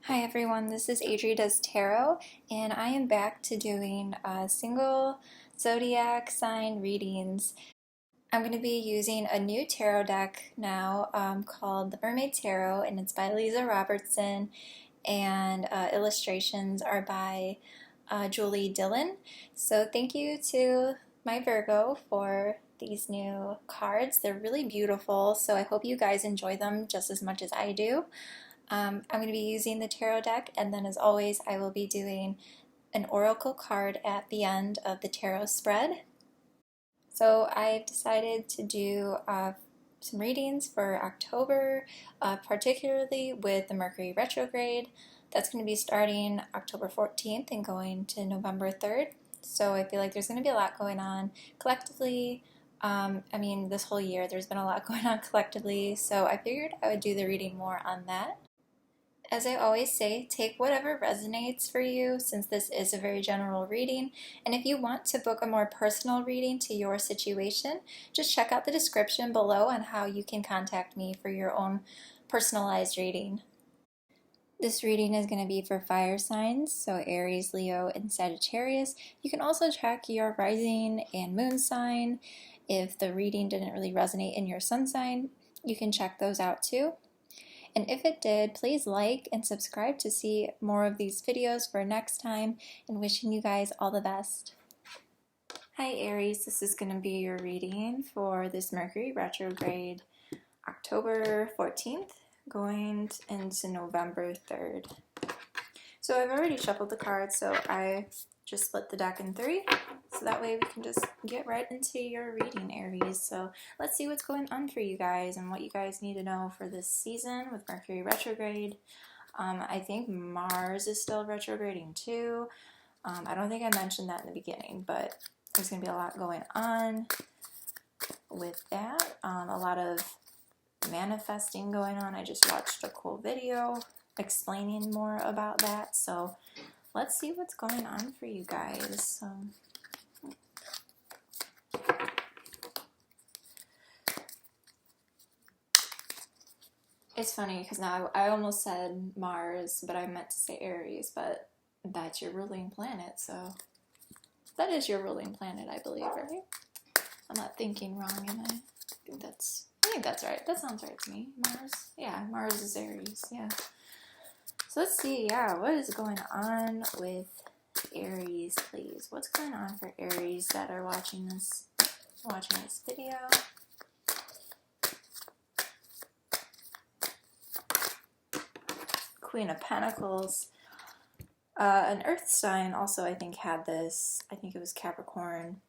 Hi everyone, this is Adri Does Tarot, and I am back to doing single zodiac sign readings. I'm going to be using a new tarot deck now called the Mermaid Tarot, and it's by Lisa Robertson, and illustrations are by Julie Dillon. So thank you to my Virgo for these new cards. They're really beautiful, so I hope you guys enjoy them just as much as I do. I'm going to be using the tarot deck, and then as always I will be doing an oracle card at the end of the tarot spread. So I've decided to do some readings for October, particularly with the Mercury Retrograde. That's going to be starting October 14th and going to November 3rd. So I feel like there's going to be a lot going on collectively. This whole year there's been a lot going on collectively, so I figured I would do the reading more on that. As I always say, take whatever resonates for you, since this is a very general reading. And if you want to book a more personal reading to your situation, just check out the description below on how you can contact me for your own personalized reading. This reading is going to be for fire signs, so Aries, Leo, and Sagittarius. You can also check your rising and moon sign. If the reading didn't really resonate in your sun sign, you can check those out too. And if it did, please like and subscribe to see more of these videos for next time, and wishing you guys all the best. Hi Aries, this is going to be your reading for this Mercury Retrograde, October 14th going into November 3rd. So I've already shuffled the cards, so I just split the deck in three, so that way we can just get right into your reading, Aries. So let's see what's going on for you guys and what you guys need to know for this season with Mercury retrograde. I think Mars is still retrograding too. I don't think I mentioned that in the beginning, but there's going to be a lot going on with that. A lot of manifesting going on. I just watched a cool video explaining more about that, so let's see what's going on for you guys. It's funny because now I almost said Mars, but I meant to say Aries, but that's your ruling planet, so that is your ruling planet, I believe, right? I'm not thinking wrong, am I? I think that's right. That sounds right to me. Mars. Yeah, Mars is Aries. Yeah. So let's see, what is going on with Aries, please? What's going on for Aries that are watching this video? Queen of Pentacles. An Earth sign also, I think, had this. I think it was Capricorn.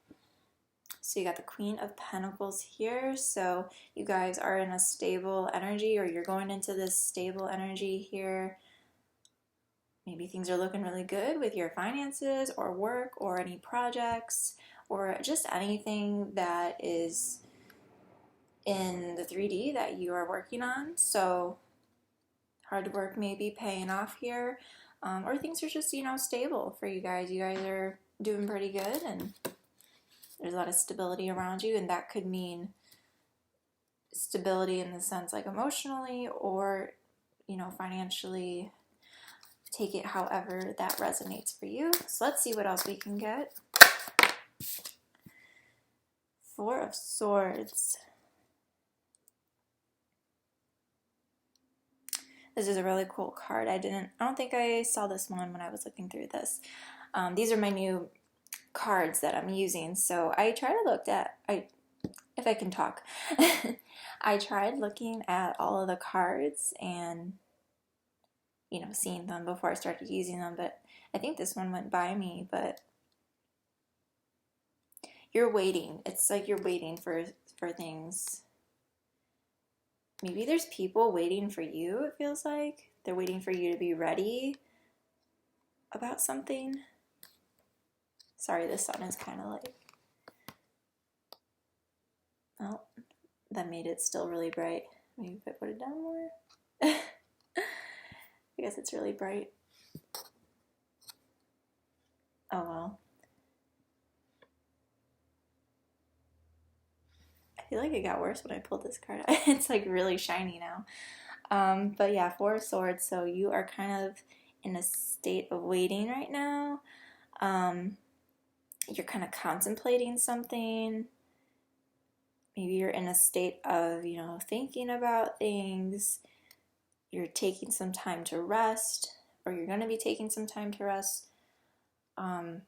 So you got the Queen of Pentacles here. So you guys are in a stable energy, or you're going into this stable energy here. Maybe things are looking really good with your finances or work or any projects or just anything that is in the 3D that you are working on. So hard work may be paying off here, or things are just, stable for you guys. You guys are doing pretty good, and there's a lot of stability around you, and that could mean stability in the sense like emotionally or, financially. Take it however that resonates for you. So let's see what else we can get. Four of Swords. This is a really cool card. I don't think I saw this one when I was looking through this. These are my new cards that I'm using. So I try to look at, if I can talk, I tried looking at all of the cards and seeing them before I started using them, but I think this one went by me. But you're waiting. It's like you're waiting for things. Maybe there's people waiting for you, it feels like. They're waiting for you to be ready about something. Sorry, the sun is kind of like... Oh, that made it still really bright. Maybe if I put it down more. I guess it's really bright. Oh well. I feel like it got worse when I pulled this card out. It's like really shiny now. But yeah, Four of Swords, so you are kind of in a state of waiting right now. You're kind of contemplating something. Maybe you're in a state of, thinking about things. You're taking some time to rest, or you're going to be taking some time to rest. Or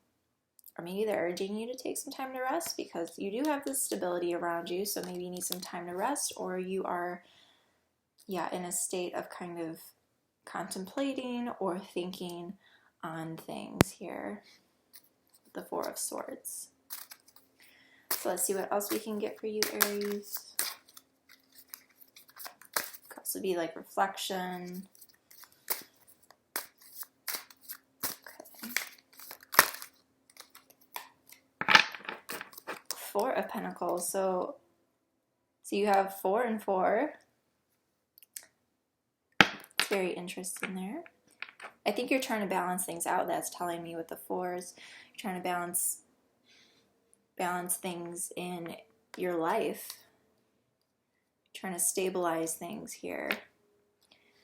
maybe they're urging you to take some time to rest because you do have this stability around you, so maybe you need some time to rest, or you are, in a state of kind of contemplating or thinking on things here. The Four of Swords. So let's see what else we can get for you, Aries. Could also be like reflection. Okay. Four of Pentacles. So you have 4 and 4. It's very interesting there. I think you're trying to balance things out. That's telling me with the 4s. You're trying to balance things in your life. You're trying to stabilize things here.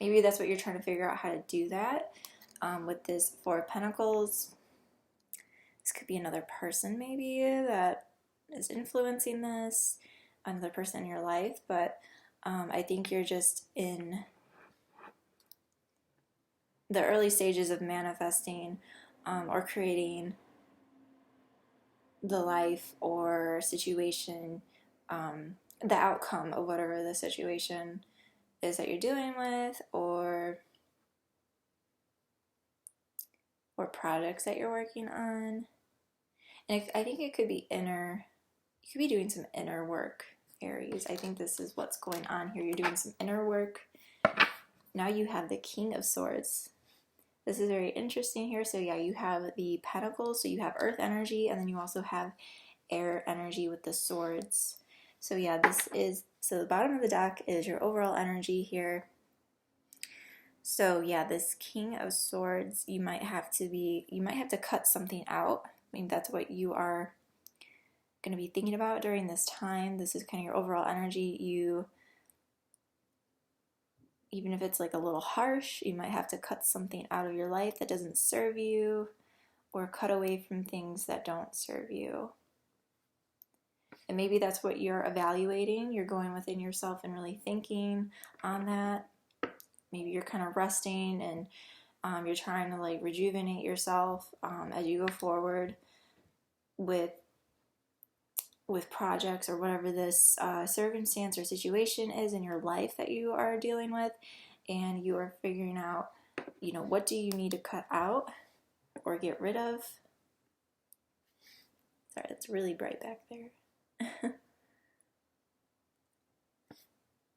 Maybe that's what you're trying to figure out how to do that. With this 4 of Pentacles, this could be another person maybe that is influencing this, another person in your life, but I think you're just in the early stages of manifesting or creating the life or situation, the outcome of whatever the situation is that you're dealing with, or projects that you're working on. And I think it could be you could be doing some inner work, Aries. I think this is what's going on here. You're doing some inner work. Now you have the King of Swords. This is very interesting here. So yeah, you have the Pentacles, so you have earth energy, and then you also have air energy with the swords. So yeah, so the bottom of the deck is your overall energy here. So yeah, this King of Swords, you might have to cut something out. I mean, that's what you are going to be thinking about during this time. This is kind of your overall energy. Even if it's like a little harsh, you might have to cut something out of your life that doesn't serve you, or cut away from things that don't serve you. And maybe that's what you're evaluating. You're going within yourself and really thinking on that. Maybe you're kind of resting and you're trying to like rejuvenate yourself as you go forward with projects or whatever this circumstance or situation is in your life that you are dealing with, and you are figuring out, what do you need to cut out or get rid of. Sorry, it's really bright back there.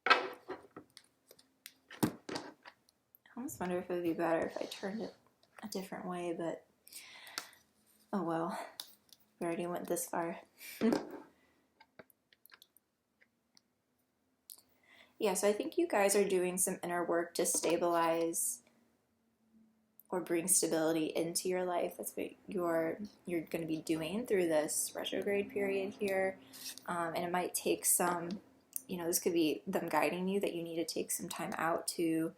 I almost wonder if it would be better if I turned it a different way, but oh well, we already went this far. Yeah, so I think you guys are doing some inner work to stabilize or bring stability into your life. That's what you're going to be doing through this retrograde period here. And it might take some, this could be them guiding you that you need to take some time out to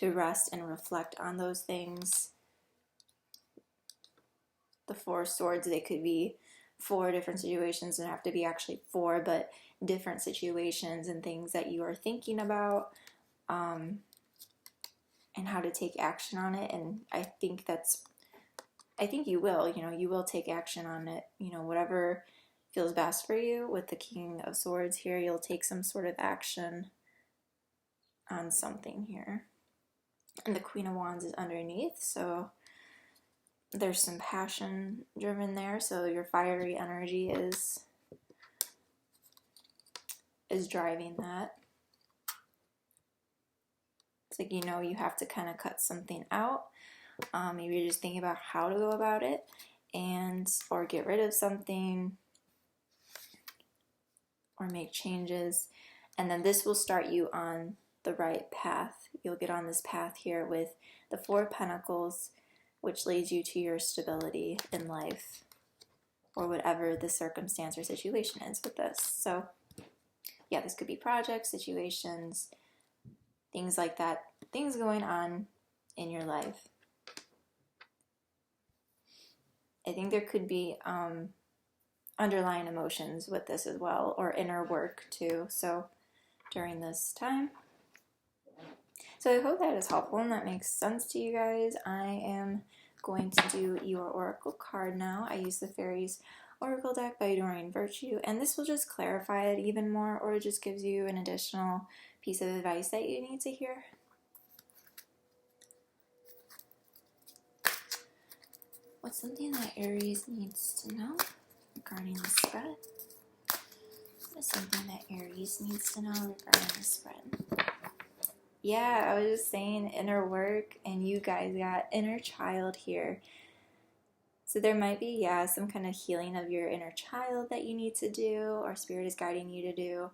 rest and reflect on those things. The 4 of Swords, they could be 4 different situations, and have to be actually 4, but different situations and things that you are thinking about, and how to take action on it. And I think you will, you will take action on it, whatever feels best for you. With the King of Swords here, you'll take some sort of action on something here. And the Queen of Wands is underneath, so there's some passion driven there. So your fiery energy is driving that. It's like, you have to kind of cut something out. Maybe you're just thinking about how to go about it, or get rid of something, or make changes. And then this will start you on the right path. You'll get on this path here with the 4 of Pentacles, which leads you to your stability in life, or whatever the circumstance or situation is with this. So yeah, this could be projects, situations, things like that, things going on in your life. I think there could be underlying emotions with this as well, or inner work too, so during this time. So I hope that is helpful and that makes sense to you guys. I am going to do your oracle card now. I use the Fairies Oracle deck by Doreen Virtue, and this will just clarify it even more, or it just gives you an additional piece of advice that you need to hear. What's something that Aries needs to know regarding the spread? What's something that Aries needs to know regarding the spread? Yeah, I was just saying inner work, and you guys got inner child here. So there might be, yeah, some kind of healing of your inner child that you need to do, or Spirit is guiding you to do.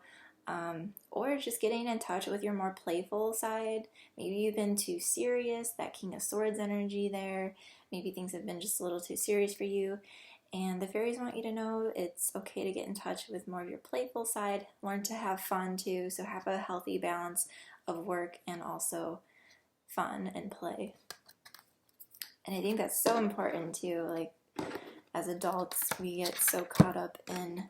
Or just getting in touch with your more playful side. Maybe you've been too serious, that King of Swords energy there. Maybe things have been just a little too serious for you. And the fairies want you to know it's okay to get in touch with more of your playful side. Learn to have fun too, so have a healthy balance of work and also fun and play. And I think that's so important too. Like, as adults, we get so caught up in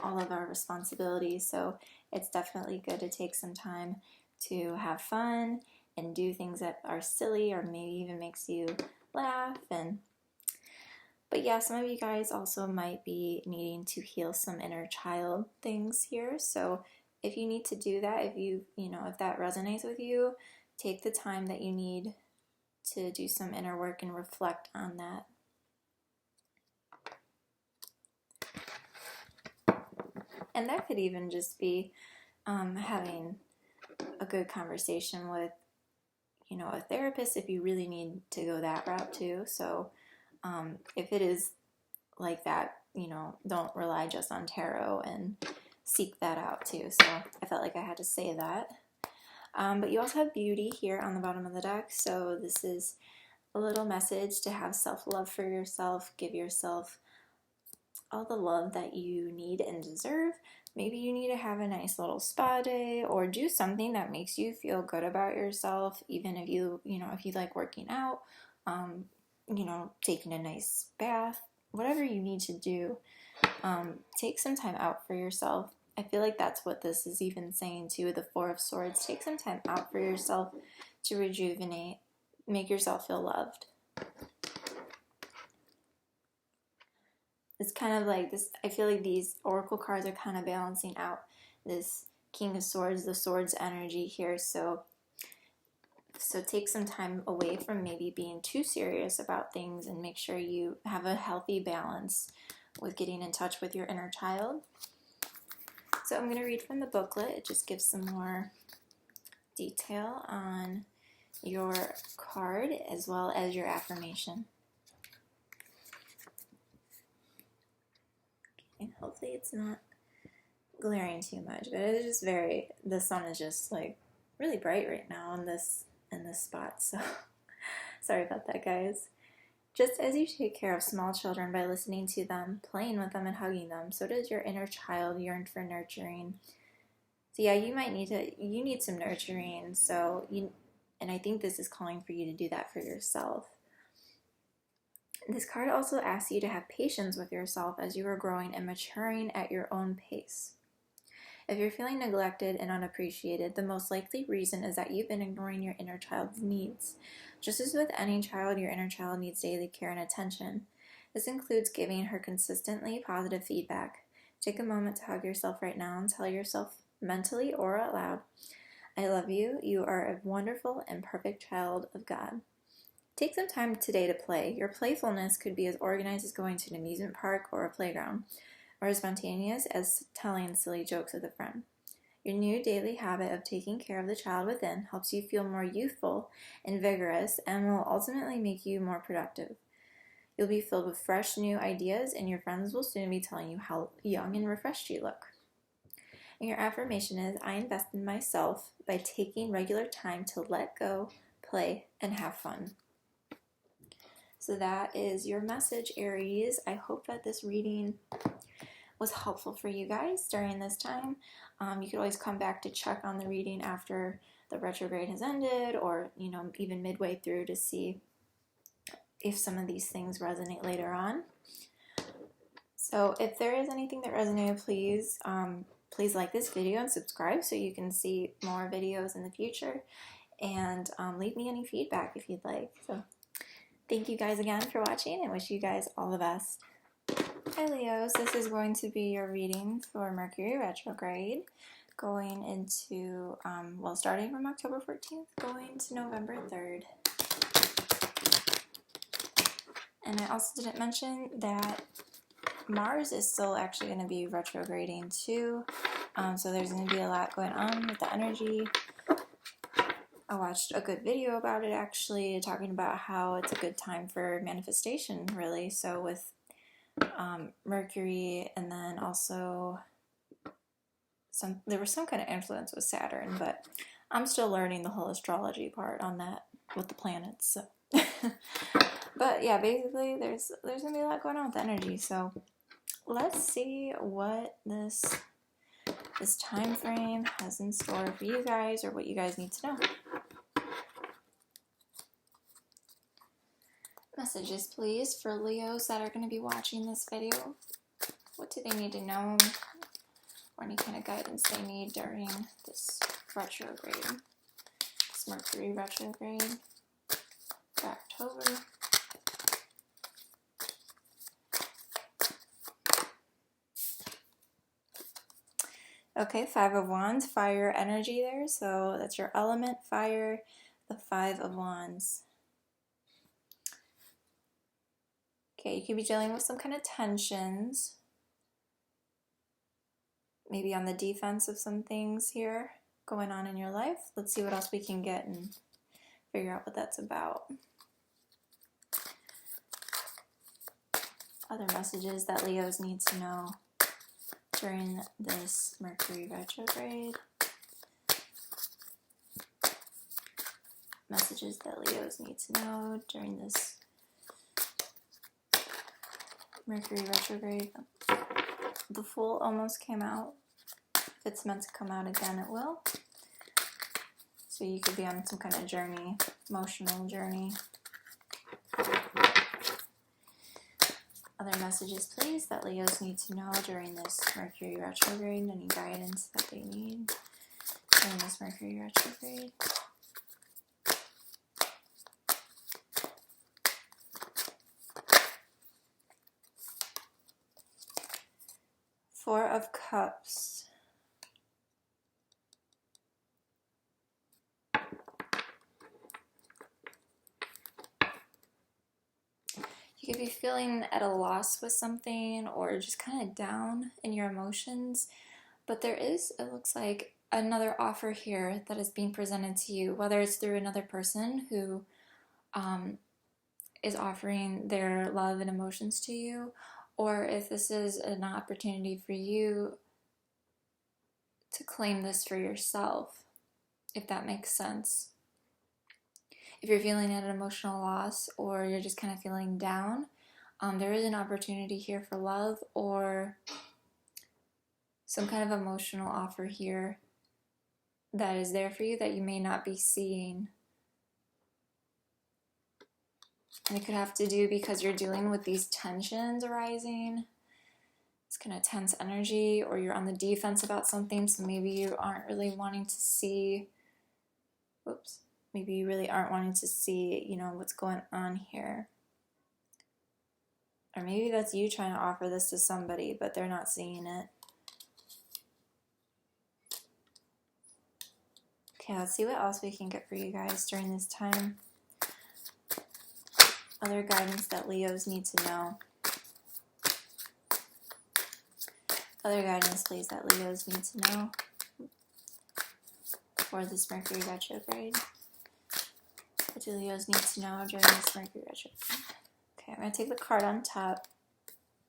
all of our responsibilities, so it's definitely good to take some time to have fun and do things that are silly or maybe even makes you laugh. But yeah, some of you guys also might be needing to heal some inner child things here, so if you need to do that, if that resonates with you, take the time that you need to do some inner work and reflect on that. And that could even just be having a good conversation with, a therapist if you really need to go that route too. So if it is like that, don't rely just on tarot and seek that out too. So I felt like I had to say that. But you also have beauty here on the bottom of the deck. So this is a little message to have self-love for yourself. Give yourself all the love that you need and deserve. Maybe you need to have a nice little spa day, or do something that makes you feel good about yourself, even if if you like working out, taking a nice bath, whatever you need to do. Take some time out for yourself. I feel like that's what this is even saying too, the Four of Swords. Take some time out for yourself to rejuvenate, make yourself feel loved. It's kind of like this, I feel like these oracle cards are kind of balancing out this King of Swords, the Swords energy here. So take some time away from maybe being too serious about things and make sure you have a healthy balance with getting in touch with your inner child. So I'm going to read from the booklet. It just gives some more detail on your card as well as your affirmation. And hopefully it's not glaring too much, but it is just the sun is just like really bright right now in this spot, so sorry about that, guys. Just as you take care of small children by listening to them, playing with them, and hugging them, so does your inner child yearn for nurturing. So yeah, you need some nurturing, and I think this is calling for you to do that for yourself. This card also asks you to have patience with yourself as you are growing and maturing at your own pace. If you're feeling neglected and unappreciated, the most likely reason is that you've been ignoring your inner child's needs. Just as with any child, your inner child needs daily care and attention. This includes giving her consistently positive feedback. Take a moment to hug yourself right now and tell yourself mentally or out loud, "I love you. You are a wonderful and perfect child of God." Take some time today to play. Your playfulness could be as organized as going to an amusement park or a playground, or as spontaneous as telling silly jokes with a friend. Your new daily habit of taking care of the child within helps you feel more youthful and vigorous and will ultimately make you more productive. You'll be filled with fresh new ideas, and your friends will soon be telling you how young and refreshed you look. And your affirmation is, "I invest in myself by taking regular time to let go, play, and have fun." So that is your message, Aries. I hope that this reading was helpful for you guys during this time. You could always come back to check on the reading after the retrograde has ended, or, you know, even midway through, to see if some of these things resonate later on. So if there is anything that resonated, please like this video and subscribe so you can see more videos in the future, and leave me any feedback if you'd like. So thank you guys again for watching, and wish you guys all the best. Hi Leos, this is going to be your reading for Mercury Retrograde, going into, starting from October 14th, going to November 3rd. And I also didn't mention that Mars is still actually going to be retrograding too, so there's going to be a lot going on with the energy. I watched a good video about it actually, talking about how it's a good time for manifestation, really. So with Mercury, and then also there was some kind of influence with Saturn, but I'm still learning the whole astrology part on that with the planets. So. But yeah, basically there's gonna be a lot going on with the energy. So let's see what this time frame has in store for you guys, or what you guys need to know. Messages, please, for Leos that are going to be watching this video. What do they need to know, or any kind of guidance they need during this retrograde, this Mercury retrograde for October. Okay, Five of Wands, fire energy there, so that's your element, fire, the Five of Wands. Okay, you could be dealing with some kind of tensions, maybe on the defense of some things here going on in your life. Let's see what else we can get and figure out what that's about. Other messages that Leos need to know during this Mercury retrograde. Messages that Leos need to know during this Mercury retrograde. The Fool almost came out. If it's meant to come out again, it will. So you could be on some kind of journey, emotional journey. Other messages, please, that Leos need to know during this Mercury retrograde. Any guidance that they need during this Mercury retrograde. Four of Cups. You could be feeling at a loss with something, or just kind of down in your emotions, but there is, it looks like, another offer here that is being presented to you, whether it's through another person who is offering their love and emotions to you, or if this is an opportunity for you to claim this for yourself, if that makes sense. If you're feeling at an emotional loss, or you're just kind of feeling down, there is an opportunity here for love, or some kind of emotional offer here that is there for you that you may not be seeing. And it could have to do because you're dealing with these tensions arising. It's kind of tense energy, or you're on the defense about something, so maybe you aren't really wanting to see, maybe you really aren't wanting to see, you know, what's going on here. Or maybe that's you trying to offer this to somebody, but they're not seeing it. Okay, let's see what else we can get for you guys during this time. Other guidance that Leos need to know. Other guidance, please, that Leos need to know for this Mercury retrograde. What do Leos need to know during this Mercury retrograde? Okay, I'm going to take the card on top.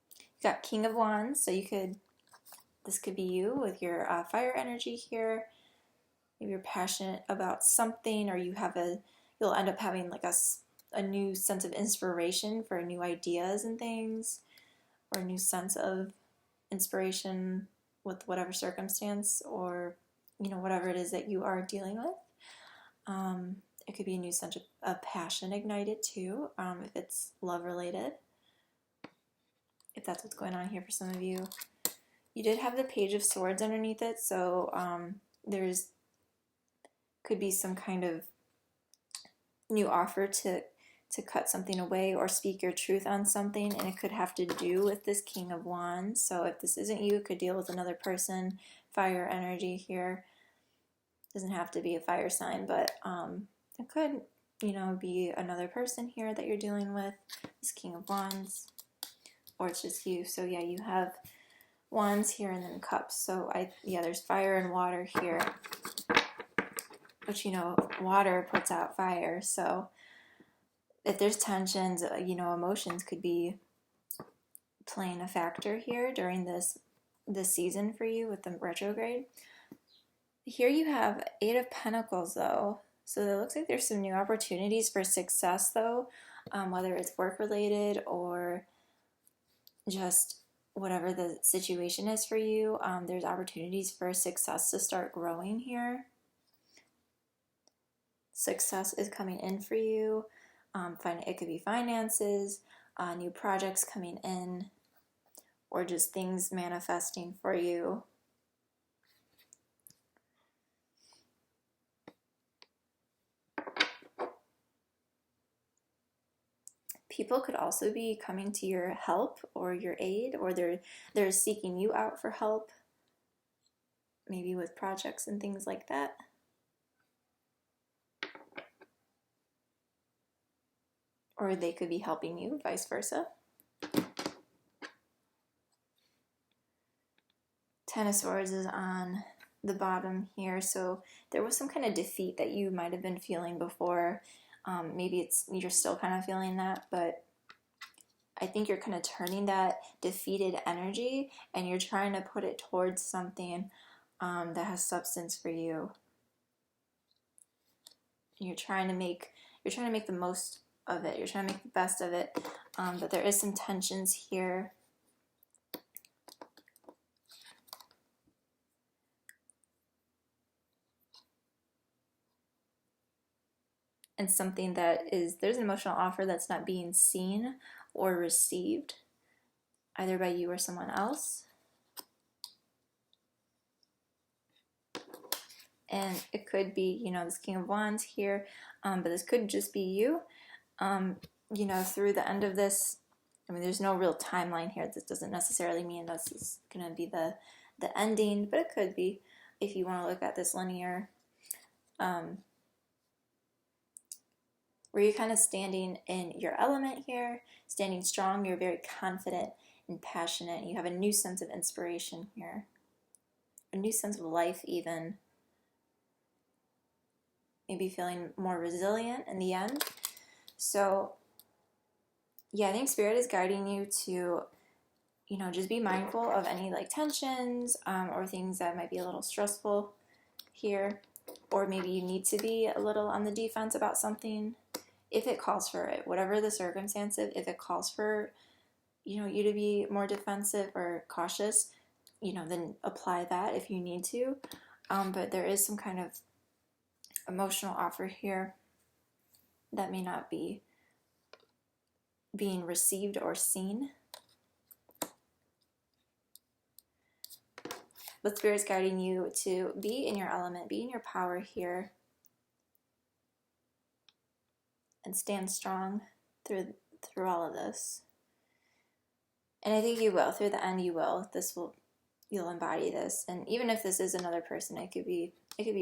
You got King of Wands, so this could be you with your fire energy here. Maybe you're passionate about something, or you'll end up having like a new sense of inspiration for new ideas and things, or a new sense of inspiration with whatever circumstance, or, you know, whatever it is that you are dealing with. It could be a new sense of passion ignited too, if it's love related, if that's what's going on here for some of you. You did have the Page of Swords underneath it, so there's could be some kind of new offer to cut something away or speak your truth on something, and it could have to do with this King of Wands. So if this isn't you, it could deal with another person, fire energy here. Doesn't have to be a fire sign, but it could, you know, be another person here that you're dealing with, this King of Wands, or it's just you. So yeah, you have Wands here and then Cups. So there's fire and water here, which, you know, water puts out fire. So if there's tensions, you know, emotions could be playing a factor here during this season for you with the retrograde. Here you have 8 of Pentacles though. So it looks like there's some new opportunities for success though, whether it's work related or just whatever the situation is for you. There's opportunities for success to start growing here. Success is coming in for you. It could be finances, new projects coming in, or just things manifesting for you. People could also be coming to your help or your aid, or they're seeking you out for help, maybe with projects and things like that. Or they could be helping you, vice versa. 10 of Swords is on the bottom here, so there was some kind of defeat that you might have been feeling before. Maybe you're still kind of feeling that, but I think you're kind of turning that defeated energy and you're trying to put it towards something that has substance for you. You're trying to make the most of it. You're trying to make the best of it, but there is some tensions here. And something there's an emotional offer that's not being seen or received, either by you or someone else. And it could be, you know, this King of Wands here, but this could just be you. You know, through the end of this, I mean, there's no real timeline here. This doesn't necessarily mean this is going to be the ending, but it could be if you want to look at this linear. Where you're kind of standing in your element here, standing strong, you're very confident and passionate. You have a new sense of inspiration here, a new sense of life even. Maybe feeling more resilient in the end. So yeah, I think Spirit is guiding you to, you know, just be mindful of any like tensions or things that might be a little stressful here. Or maybe you need to be a little on the defense about something if it calls for it. Whatever the circumstances, if it calls for, you know, you to be more defensive or cautious, you know, then apply that if you need to. But there is some kind of emotional offer here that may not be being received or seen. But Spirit is guiding you to be in your element, be in your power here, and stand strong through all of this. And I think you will. Through the end, you will. You'll embody this. And even if this is another person, it could be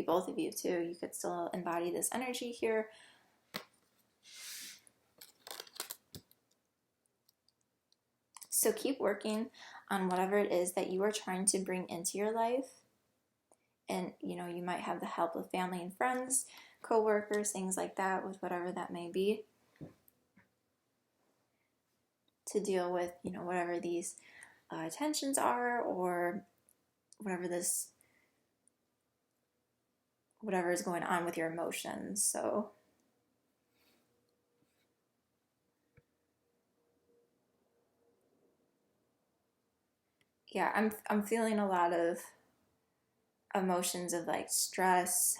both of you too. You could still embody this energy here. So keep working on whatever it is that you are trying to bring into your life. And, you know, you might have the help of family and friends, co-workers, things like that, with whatever that may be, to deal with, you know, whatever these tensions are, or whatever is going on with your emotions. So yeah, I'm feeling a lot of emotions of like stress,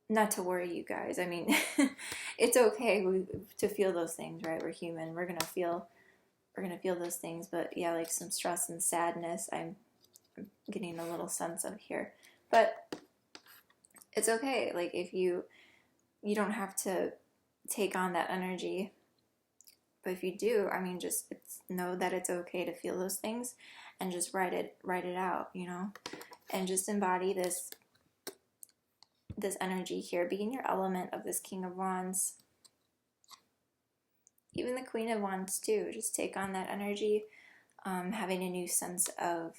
not to worry you guys. I mean, it's okay to feel those things, right? We're human. We're gonna feel those things. But yeah, like some stress and sadness, I'm getting a little sense of here. But it's okay. Like if you don't have to take on that energy. But if you do, I mean, just know that it's okay to feel those things, and just write it out, and just embody this energy here. Be in your element of this King of Wands. Even the Queen of Wands too. Just take on that energy, having a new sense of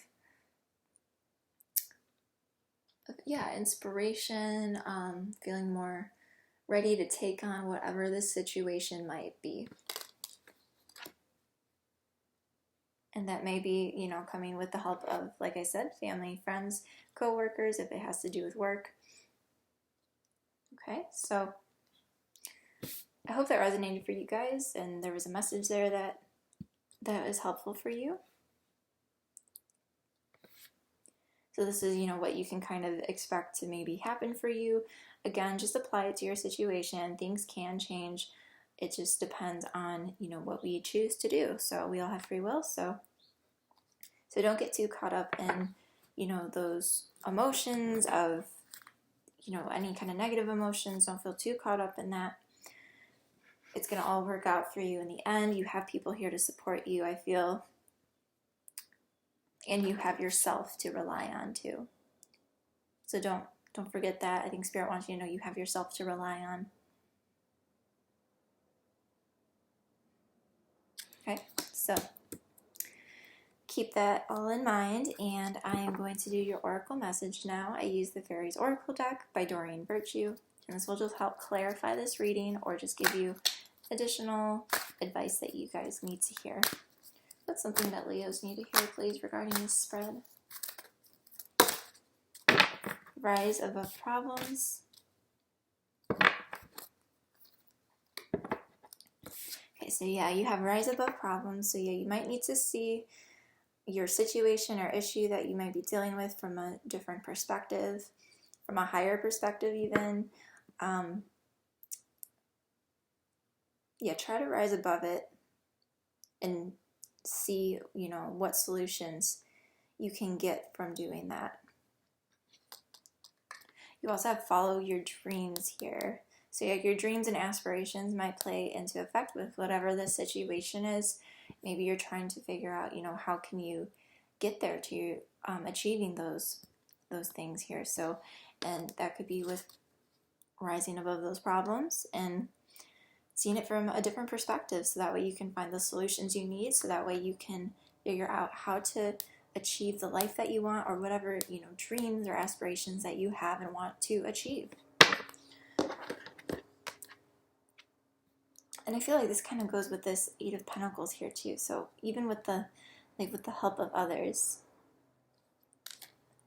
inspiration, feeling more ready to take on whatever the situation might be. And that may be, coming with the help of, like I said, family, friends, co-workers, if it has to do with work. Okay, so I hope that resonated for you guys, and there was a message there that is helpful for you. So this is, what you can kind of expect to maybe happen for you. Again, just apply it to your situation. Things can change. It just depends on, what we choose to do. So we all have free will. So don't get too caught up in, those emotions of, any kind of negative emotions. Don't feel too caught up in that. It's going to all work out for you in the end. You have people here to support you, I feel. And you have yourself to rely on too. So don't forget that. I think Spirit wants you to know you have yourself to rely on. Okay, so keep that all in mind, and I am going to do your oracle message now. I use the Fairies Oracle deck by Doreen Virtue, and this will just help clarify this reading or just give you additional advice that you guys need to hear. That's something that Leos need to hear, please, regarding this spread. Rise above problems. Okay, so yeah, you have rise above problems. So yeah, you might need to see your situation or issue that you might be dealing with from a different perspective, from a higher perspective even. Try to rise above it and see, what solutions you can get from doing that. You also have follow your dreams here. So yeah, your dreams and aspirations might play into effect with whatever the situation is. Maybe you're trying to figure out, how can you get there to achieving those things here. So, and that could be with rising above those problems and seeing it from a different perspective, so that way you can find the solutions you need, so that way you can figure out how to achieve the life that you want, or whatever, dreams or aspirations that you have and want to achieve. And I feel like this kind of goes with this Eight of Pentacles here too. So even with the help of others,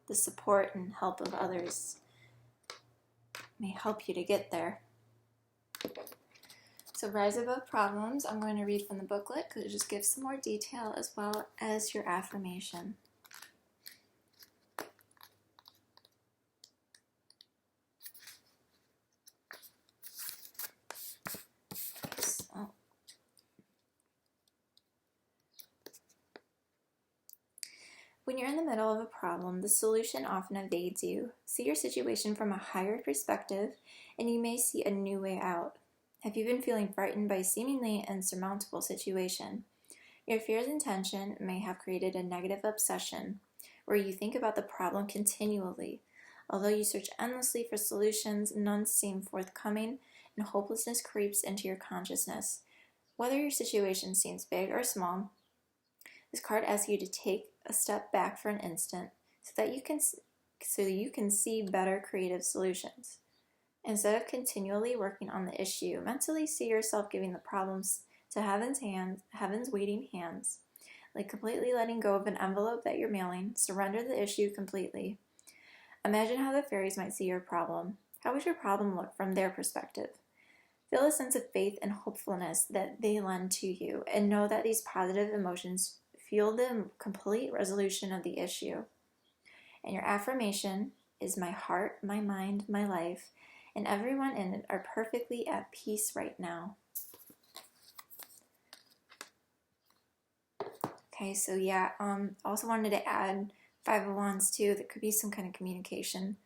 the support and help of others may help you to get there. So rise above problems, I'm going to read from the booklet because it just gives some more detail as well as your affirmation. So, when you're in the middle of a problem, the solution often evades you. See your situation from a higher perspective, and you may see a new way out. Have you been feeling frightened by a seemingly insurmountable situation? Your fears and tension may have created a negative obsession where you think about the problem continually. Although you search endlessly for solutions, none seem forthcoming, and hopelessness creeps into your consciousness. Whether your situation seems big or small, this card asks you to take a step back for an instant so that you can see better creative solutions. Instead of continually working on the issue, mentally see yourself giving the problems to heaven's waiting hands, like completely letting go of an envelope that you're mailing. Surrender the issue completely. Imagine how the fairies might see your problem. How would your problem look from their perspective? Feel a sense of faith and hopefulness that they lend to you, and know that these positive emotions fuel the complete resolution of the issue. And your affirmation is: my heart, my mind, my life and everyone in it are perfectly at peace right now. Okay, so yeah, also wanted to add Five of Wands too. There could be some kind of communication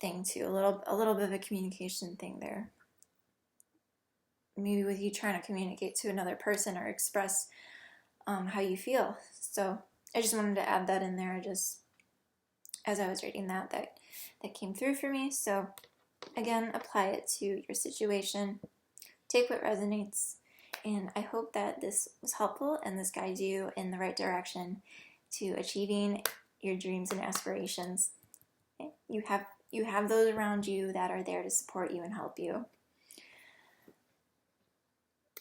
thing too, a little bit of a communication thing there. Maybe with you trying to communicate to another person or express how you feel. So I just wanted to add that in there. Just as I was reading that came through for me. So again, apply it to your situation. Take what resonates. And I hope that this was helpful and this guides you in the right direction to achieving your dreams and aspirations. Okay? You have those around you that are there to support you and help you.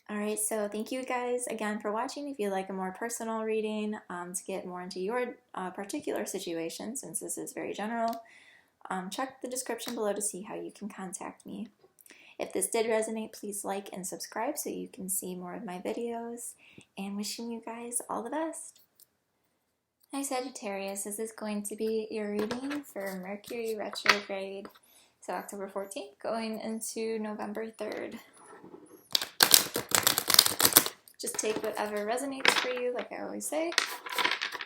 Alright, so thank you guys again for watching. If you'd like a more personal reading to get more into your particular situation, since this is very general, check the description below to see how you can contact me. If this did resonate, please like and subscribe so you can see more of my videos, and wishing you guys all the best. Hi Sagittarius, this is going to be your reading for Mercury Retrograde, so October 14th going into November 3rd. Just take whatever resonates for you, like I always say,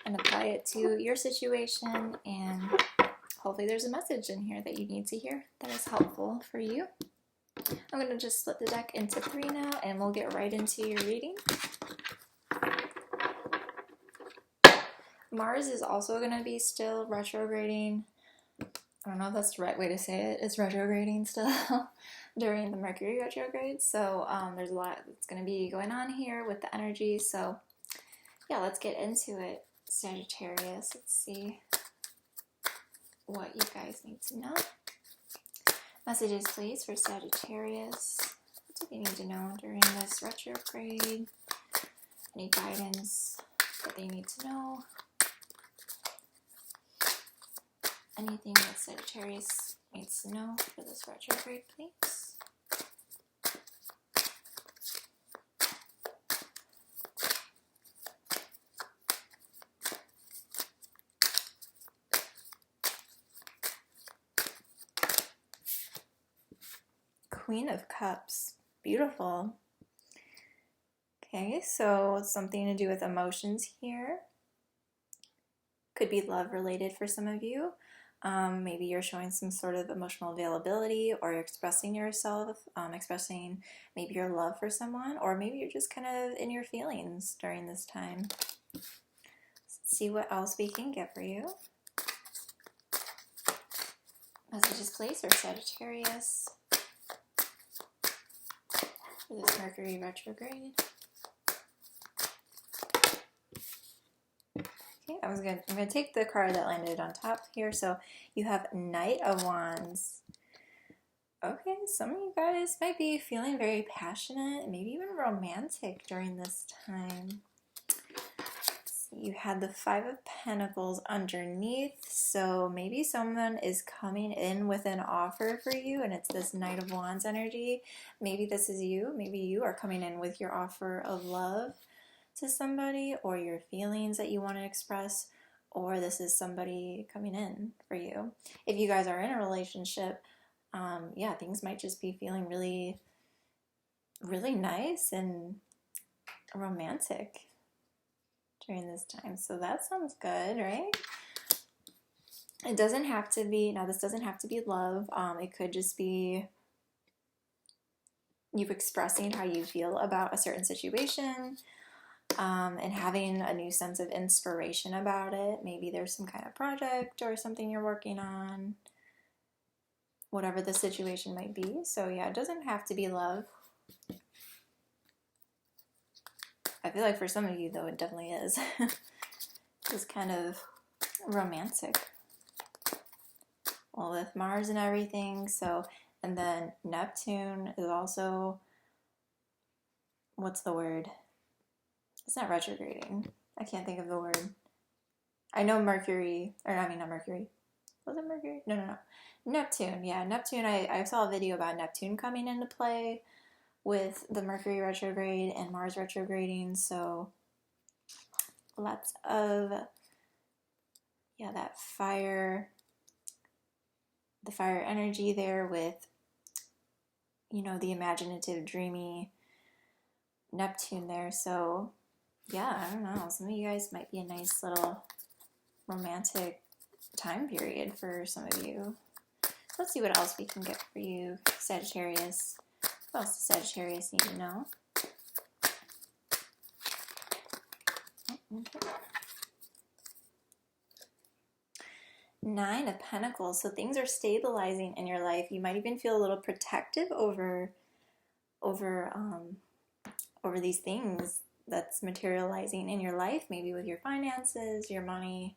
and apply it to your situation, and hopefully there's a message in here that you need to hear that is helpful for you. I'm going to just split the deck into 3 now, and we'll get right into your reading. Mars is also going to be still retrograding. I don't know if that's the right way to say it. It's retrograding still during the Mercury retrograde. So there's a lot that's going to be going on here with the energy. So yeah, let's get into it, Sagittarius. Let's see what you guys need to know. Messages, please, for Sagittarius. What do they need to know during this retrograde? Any guidance that they need to know? Anything that Sagittarius needs to know for this retrograde, please? Queen of Cups. Beautiful. Okay, so it's something to do with emotions here. Could be love related for some of you. Maybe you're showing some sort of emotional availability, or you're expressing yourself, expressing maybe your love for someone, or maybe you're just kind of in your feelings during this time. Let's see what else we can get for you. Messages, please, for Sagittarius for this Mercury retrograde. I'm going to take the card that landed on top here. So you have Knight of Wands. Okay, some of you guys might be feeling very passionate, maybe even romantic during this time. You had the Five of Pentacles underneath, so maybe someone is coming in with an offer for you, and it's this Knight of Wands energy. Maybe this is you. Maybe you are coming in with your offer of love to somebody, or your feelings that you want to express, or this is somebody coming in for you. If you guys are in a relationship, yeah, things might just be feeling really, really nice and romantic during this time. So that sounds good, right? It doesn't have to be, now this doesn't have to be love. It could just be you expressing how you feel about a certain situation, and having a new sense of inspiration about it. Maybe there's some kind of project or something you're working on, whatever the situation might be. So yeah, it doesn't have to be love. I feel like for some of you, though, it definitely is. It's kind of romantic. Well, with Mars and everything, so, and then Neptune is also, what's the word? It's not retrograding. I can't think of the word. I know Mercury, or I mean not Mercury. Was it Mercury? No. Neptune, yeah, Neptune. I saw a video about Neptune coming into play with the Mercury retrograde and Mars retrograding, so lots of, yeah, that fire, the fire energy there with you know, the imaginative, dreamy Neptune there. So yeah, I don't know. Some of you guys might be a nice little romantic time period for some of you. Let's see what else we can get for you, Sagittarius. What else does Sagittarius need to know? Okay. Nine of Pentacles. So things are stabilizing in your life. You might even feel a little protective over these things that's materializing in your life, maybe with your finances, your money.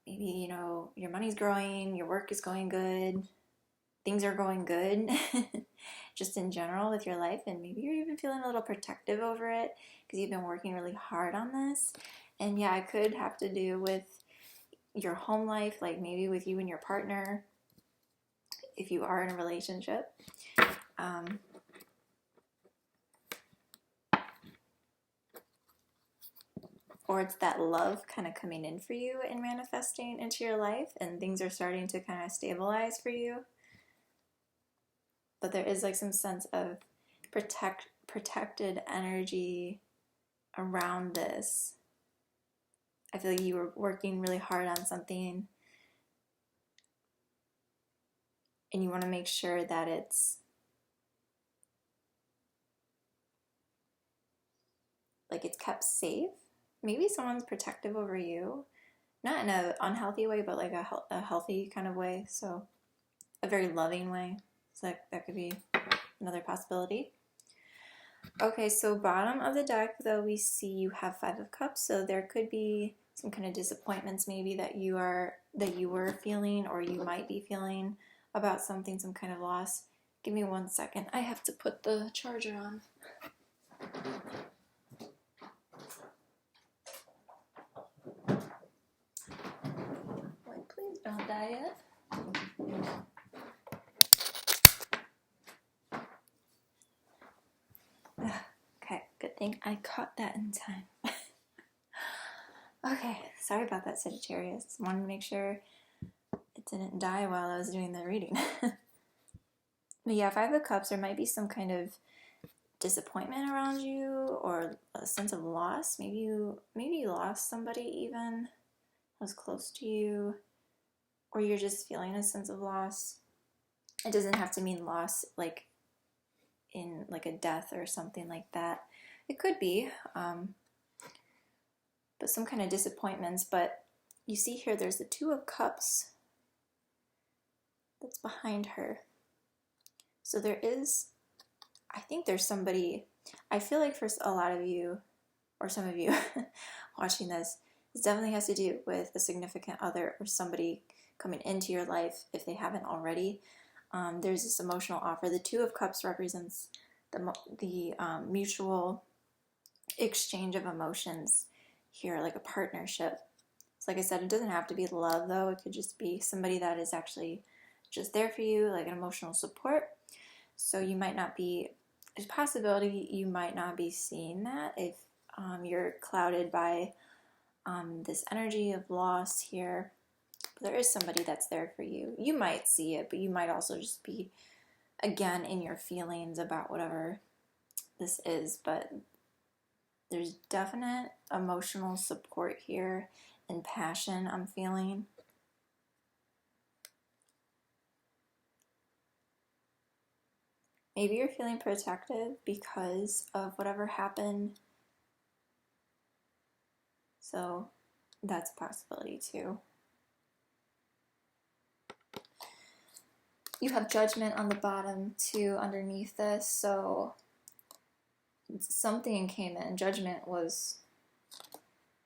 Maybe, you know, your money's growing, your work is going good, things are going good, just in general with your life, and maybe you're even feeling a little protective over it because you've been working really hard on this. And yeah, it could have to do with your home life, like maybe with you and your partner, if you are in a relationship. Or it's that love kind of coming in for you and manifesting into your life, and things are starting to kind of stabilize for you. But there is like some sense of protected energy around this. I feel like you were working really hard on something, and you want to make sure that it's like it's kept safe. Maybe someone's protective over you, not in an unhealthy way, but like a healthy kind of way. So a very loving way. So that could be another possibility. Okay, so bottom of the deck, though, we see you have Five of Cups. So there could be some kind of disappointments maybe that you were feeling, or you might be feeling about something, some kind of loss. Give me 1 second. I have to put the charger on. Wait, please don't die yet. Okay, good thing I caught that in time. Okay, sorry about that, Sagittarius. Wanted to make sure it didn't die while I was doing the reading. But yeah, Five of Cups, there might be some kind of disappointment around you, or a sense of loss. Maybe you lost somebody even that was close to you, or you're just feeling a sense of loss. It doesn't have to mean loss like in like a death or something like that. It could be, but some kind of disappointments. But you see here, there's the Two of Cups that's behind her. So there is, I think there's somebody, I feel like for a lot of you, or some of you watching this, this definitely has to do with a significant other or somebody coming into your life if they haven't already. There's this emotional offer. The Two of Cups represents the mutual exchange of emotions here, like a partnership. So like I said, it doesn't have to be love, though. It could just be somebody that is actually just there for you, like an emotional support. So you might not be, there's a possibility you might not be seeing that if you're clouded by this energy of loss here. But there is somebody that's there for you. You might see it, but you might also just be, again, in your feelings about whatever this is. But there's definite emotional support here and passion I'm feeling. Maybe you're feeling protective because of whatever happened. So that's a possibility too. You have Judgment on the bottom too underneath this. So something came in. There was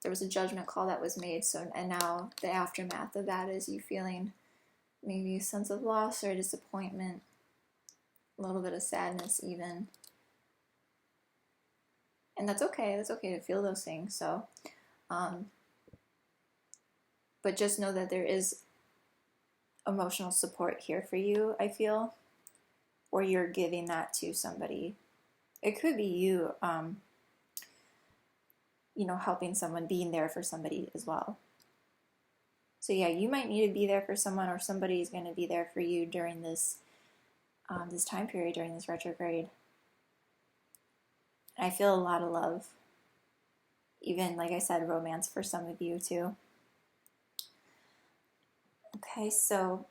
a judgment call that was made. So, and now the aftermath of that is you feeling maybe a sense of loss or disappointment, a little bit of sadness even. And that's okay. That's okay to feel those things. So, but just know that there is emotional support here for you, I feel, or you're giving that to somebody. It could be you, helping someone, being there for somebody as well. So yeah, you might need to be there for someone, or somebody is going to be there for you during this this time period during this retrograde. I feel a lot of love. Even, like I said, romance for some of you too. Okay, so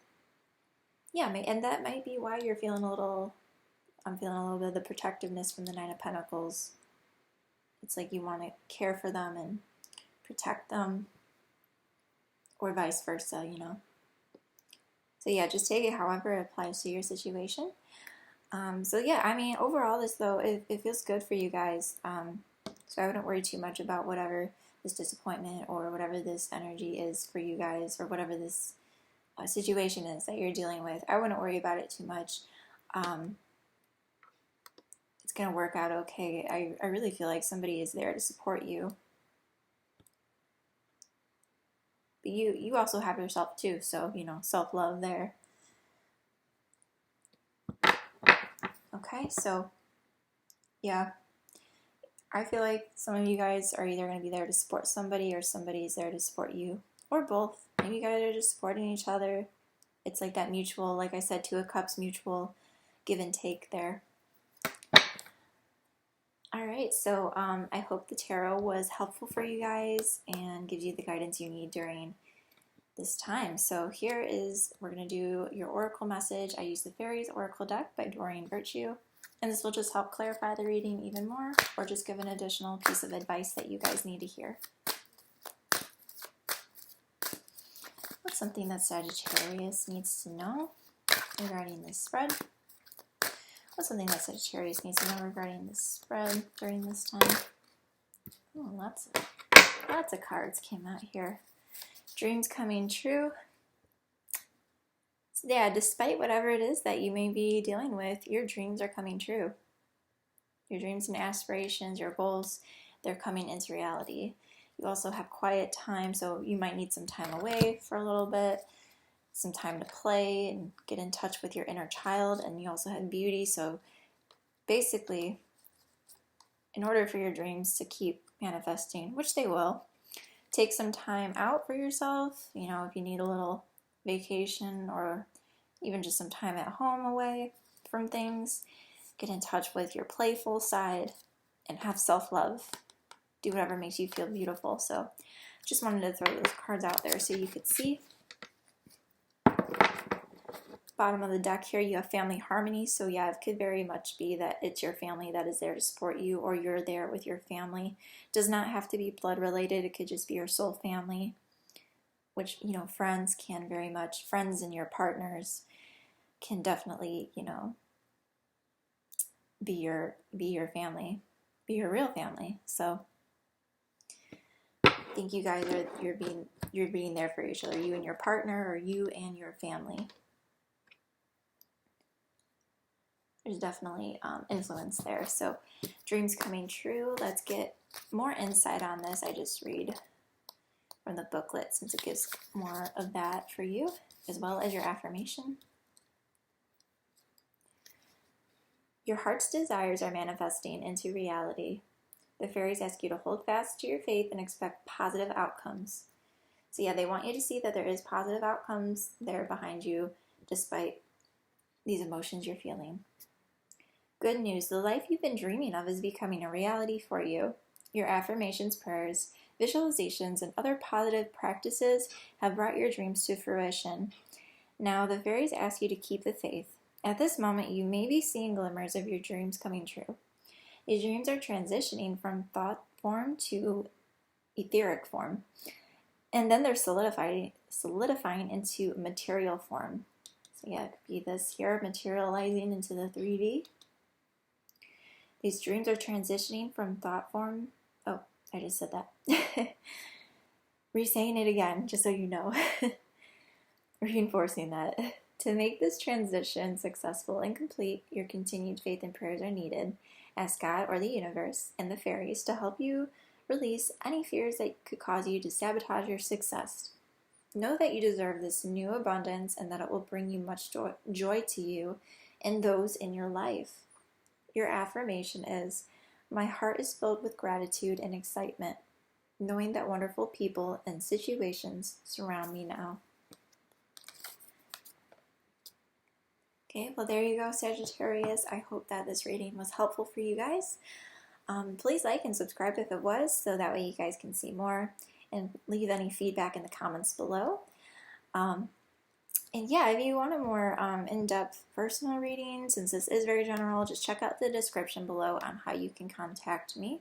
yeah, and that might be why you're feeling I'm feeling a little bit of the protectiveness from the Nine of Pentacles. It's like you want to care for them and protect them, or vice versa, you know. So yeah, just take it however it applies to your situation. So yeah, I mean, overall this though, it feels good for you guys. So I wouldn't worry too much about whatever this disappointment or whatever this energy is for you guys, or whatever this situation is that you're dealing with. I wouldn't worry about it too much. It's going to work out okay. I really feel like somebody is there to support you. But you also have yourself too, so, you know, self-love there. Okay, so, yeah. I feel like some of you guys are either going to be there to support somebody, or somebody is there to support you, or both. Maybe you guys are just supporting each other. It's like that mutual, like I said, Two of Cups, mutual give and take there. All right, so I hope the tarot was helpful for you guys and gives you the guidance you need during this time. So here is, we're going to do your oracle message. I use the Fairies Oracle deck by Doreen Virtue, and this will just help clarify the reading even more, or just give an additional piece of advice that you guys need to hear. What's something that Sagittarius needs to know regarding this spread? What's something that Sagittarius needs to know regarding this spread during this time? Oh, lots of cards came out here. Dreams coming true. So yeah, despite whatever it is that you may be dealing with, your dreams are coming true. Your dreams and aspirations, your goals, they're coming into reality. You also have quiet time, so you might need some time away for a little bit, some time to play and get in touch with your inner child, and you also have beauty. So basically, in order for your dreams to keep manifesting, which they will, take some time out for yourself. You know, if you need a little vacation, or even just some time at home away from things, get in touch with your playful side and have self-love. Do whatever makes you feel beautiful. So just wanted to throw those cards out there so you could see. Bottom of the deck here, you have family harmony. So yeah, it could very much be that it's your family that is there to support you, or you're there with your family. It does not have to be blood related. It could just be your soul family, which, you know, friends can very much, friends and your partners can definitely, you know, be your family, be your real family. So I think you guys you're being there for each other, you and your partner, or you and your family. There's definitely influence there. So dreams coming true. Let's get more insight on this. I just read from the booklet since it gives more of that for you, as well as your affirmation. Your heart's desires are manifesting into reality. The fairies ask you to hold fast to your faith and expect positive outcomes. So yeah, they want you to see that there is positive outcomes there behind you, despite these emotions you're feeling. Good news, the life you've been dreaming of is becoming a reality for you. Your affirmations, prayers, visualizations, and other positive practices have brought your dreams to fruition. Now, the fairies ask you to keep the faith. At this moment, you may be seeing glimmers of your dreams coming true. Your dreams are transitioning from thought form to etheric form, and then they're solidifying into material form. So yeah, it could be this here, materializing into the 3D. These dreams are transitioning from thought form. Oh, I just said that. Re-saying it again, just so you know. Reinforcing that. To make this transition successful and complete, your continued faith and prayers are needed. Ask God or the universe and the fairies to help you release any fears that could cause you to sabotage your success. Know that you deserve this new abundance and that it will bring you much joy to you and those in your life. Your affirmation is, my heart is filled with gratitude and excitement, knowing that wonderful people and situations surround me now. Okay, well there you go, Sagittarius. I hope that this reading was helpful for you guys. Please like and subscribe if it was, so that way you guys can see more, and leave any feedback in the comments below. And yeah, if you want a more in-depth personal reading, since this is very general, just check out the description below on how you can contact me.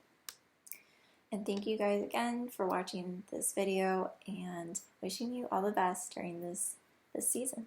And thank you guys again for watching this video, and wishing you all the best during this season.